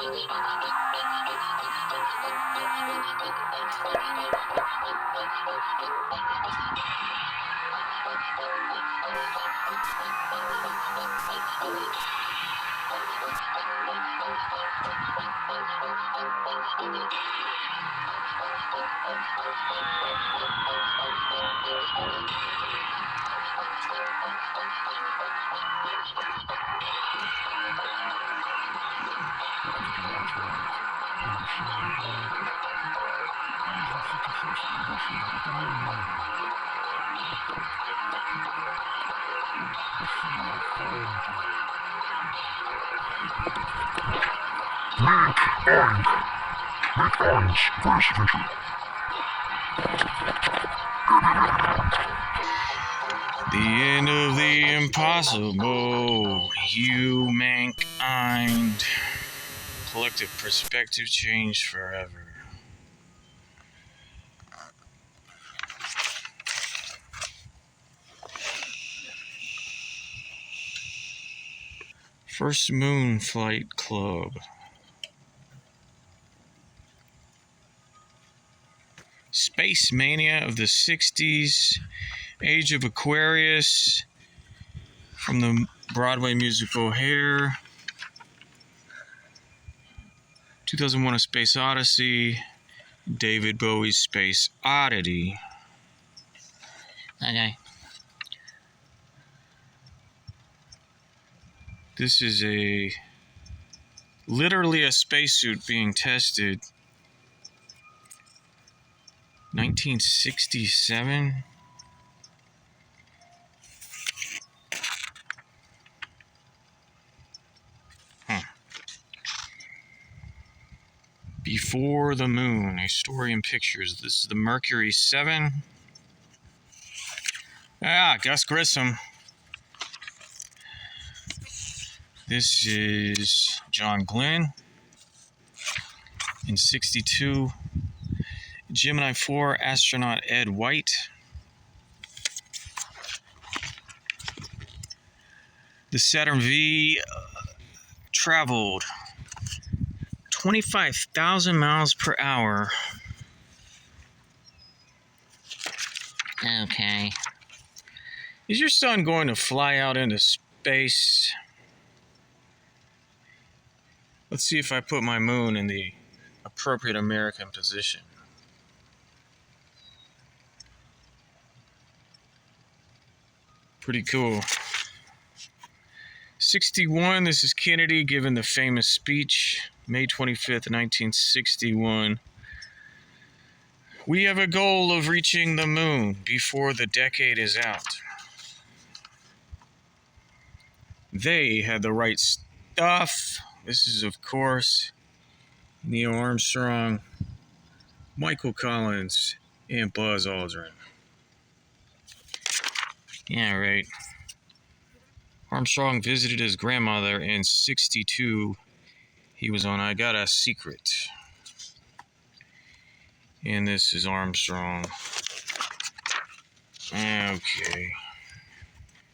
The end of the impossible, humankind. Collective perspective changed forever. First Moon Flight Club. Space Mania of the 60s. Age of Aquarius. From the Broadway musical Hair. 2001 A Space Odyssey. David Bowie's Space Oddity. Okay. This is literally a spacesuit being tested. 1967. Before the Moon, a story in pictures. This is the Mercury 7. Gus Grissom. This is John Glenn. In 62. Gemini 4 astronaut Ed White. The Saturn V traveled 25,000 miles per hour. Okay. Is your son going to fly out into space? Let's see if I put my moon in the appropriate American position. Pretty cool. 61, this is Kennedy giving the famous speech, May 25th, 1961. We have a goal of reaching the moon before the decade is out. They had the right stuff. This is, of course, Neil Armstrong, Michael Collins, and Buzz Aldrin. Yeah, right. Armstrong visited his grandmother in 62. He was on I Got a Secret. And this is Armstrong. Okay.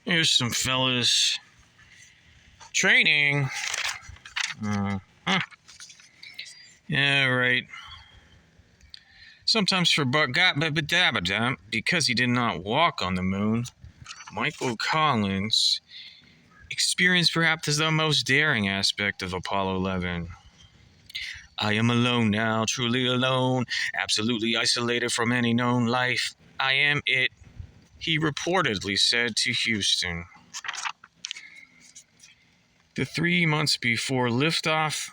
Here's some fellas training. Yeah, right. Sometimes for because he did not walk on the moon, Michael Collins experienced perhaps the most daring aspect of Apollo 11. I am alone now, truly alone, absolutely isolated from any known life. I am it, he reportedly said to Houston. The 3 months before liftoff,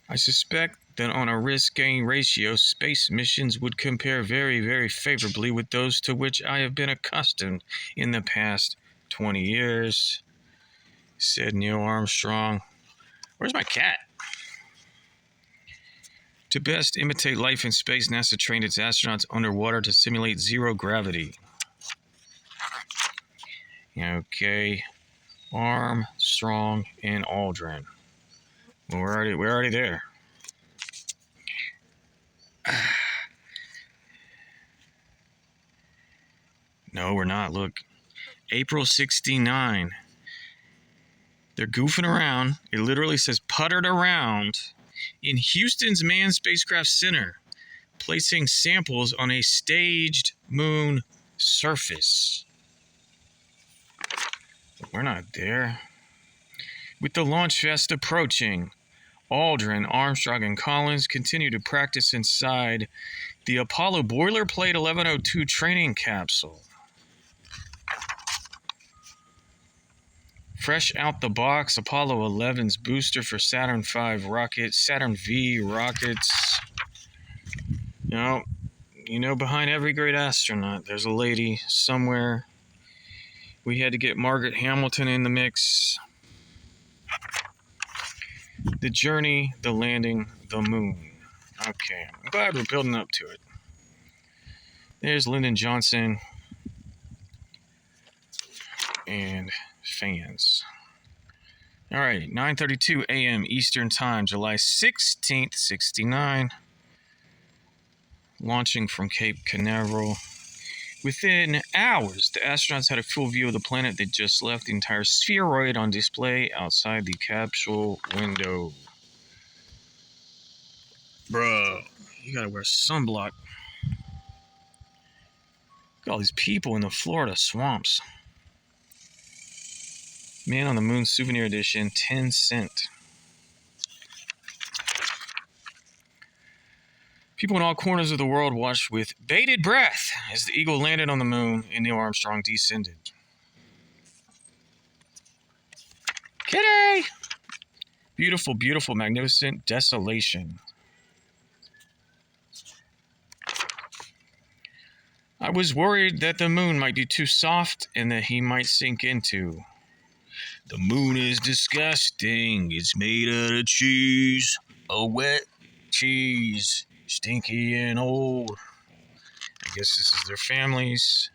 I suspect that on a risk-gain ratio, space missions would compare very, very favorably with those to which I have been accustomed in the past 20 years, said Neil Armstrong. Where's my cat? To best imitate life in space, NASA trained its astronauts underwater to simulate zero gravity. Okay. Armstrong and Aldrin. Well, we're already there. No, we're not. Look. April 69. They're goofing around. It literally says puttered around in Houston's Manned Spacecraft Center, placing samples on a staged moon surface. We're not there. With the launch fest approaching, Aldrin, Armstrong, and Collins continue to practice inside the Apollo boilerplate 1102 training capsule. Fresh out the box, Apollo 11's booster for Saturn V rockets, Saturn V rockets. You know, behind every great astronaut, there's a lady somewhere. We had to get Margaret Hamilton in the mix. The journey, the landing, the moon. Okay, I'm glad we're building up to it. There's Lyndon Johnson and fans. All right, 9:32 a.m. Eastern Time, July 16th, 69. Launching from Cape Canaveral. Within hours, the astronauts had a full view of the planet they just left, the entire spheroid on display outside the capsule window. Bruh, you gotta wear sunblock. Look at all these people in the Florida swamps. Man on the Moon Souvenir Edition, 10 cents. People in all corners of the world watched with bated breath as the Eagle landed on the moon and Neil Armstrong descended. Kitty! Beautiful, beautiful, magnificent desolation. I was worried that the moon might be too soft and that he might sink into. The moon is disgusting. It's made out of cheese. A wet cheese. Stinky and old. I guess this is their families.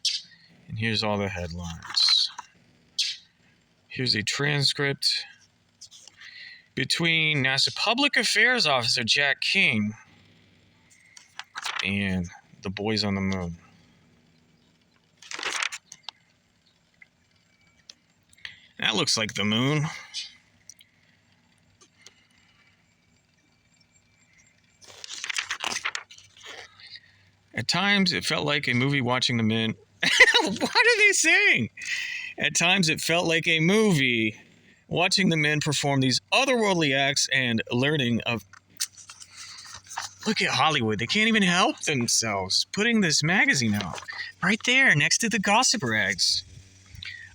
And here's all the headlines. Here's a transcript between NASA Public Affairs Officer Jack King and the boys on the moon. That looks like the moon. At times, it felt like a movie watching the men. What are they saying? At times, it felt like a movie watching the men perform these otherworldly acts and learning of. Look at Hollywood. They can't even help themselves putting this magazine out right there next to the gossip rags.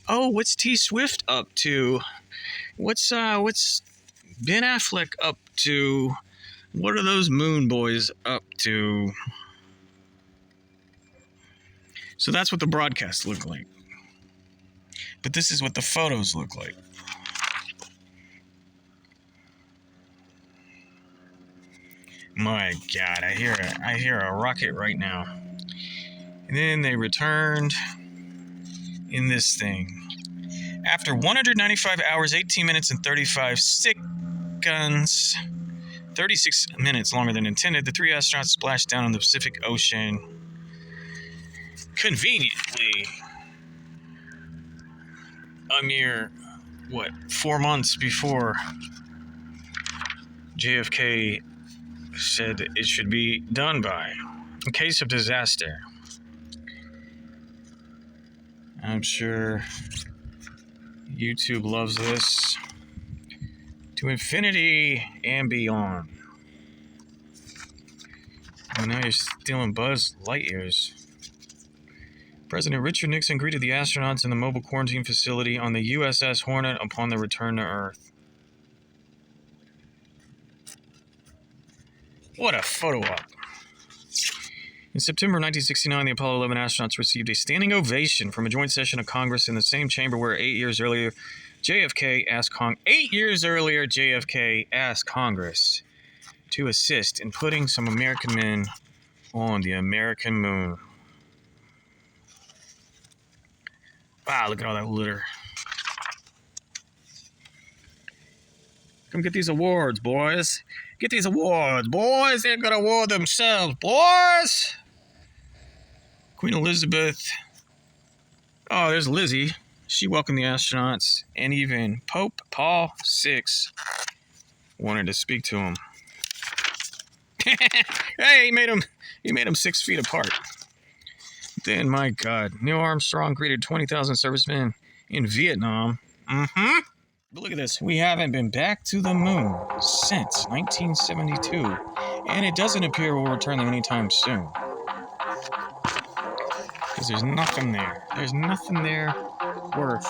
Oh, what's T Swift up to? What's Ben Affleck up to? What are those moon boys up to? So that's what the broadcasts look like. But this is what the photos look like. My God, I hear a rocket right now. And then they returned in this thing. After 195 hours, 18 minutes, and 35 seconds, 36 minutes longer than intended, the three astronauts splashed down in the Pacific Ocean. Conveniently, a mere, 4 months before JFK said it should be done by, in case of disaster. I'm sure YouTube loves this. To infinity and beyond. Oh, now you're stealing Buzz Lightyear's. President Richard Nixon greeted the astronauts in the mobile quarantine facility on the USS Hornet upon their return to Earth. What a photo op. In September 1969, the Apollo 11 astronauts received a standing ovation from a joint session of Congress in the same chamber where 8 years earlier, JFK asked Congress to assist in putting some American men on the American moon. Wow, look at all that litter. Come get these awards, boys. Get these awards, boys. They're going to award themselves, boys. Queen Elizabeth. Oh, there's Lizzie. She welcomed the astronauts, and even Pope Paul VI wanted to speak to him. Hey, he made him 6 feet apart. Then, my God, Neil Armstrong greeted 20,000 servicemen in Vietnam. But look at this. We haven't been back to the moon since 1972, and it doesn't appear we'll return there anytime soon. Because there's nothing there. There's nothing there worth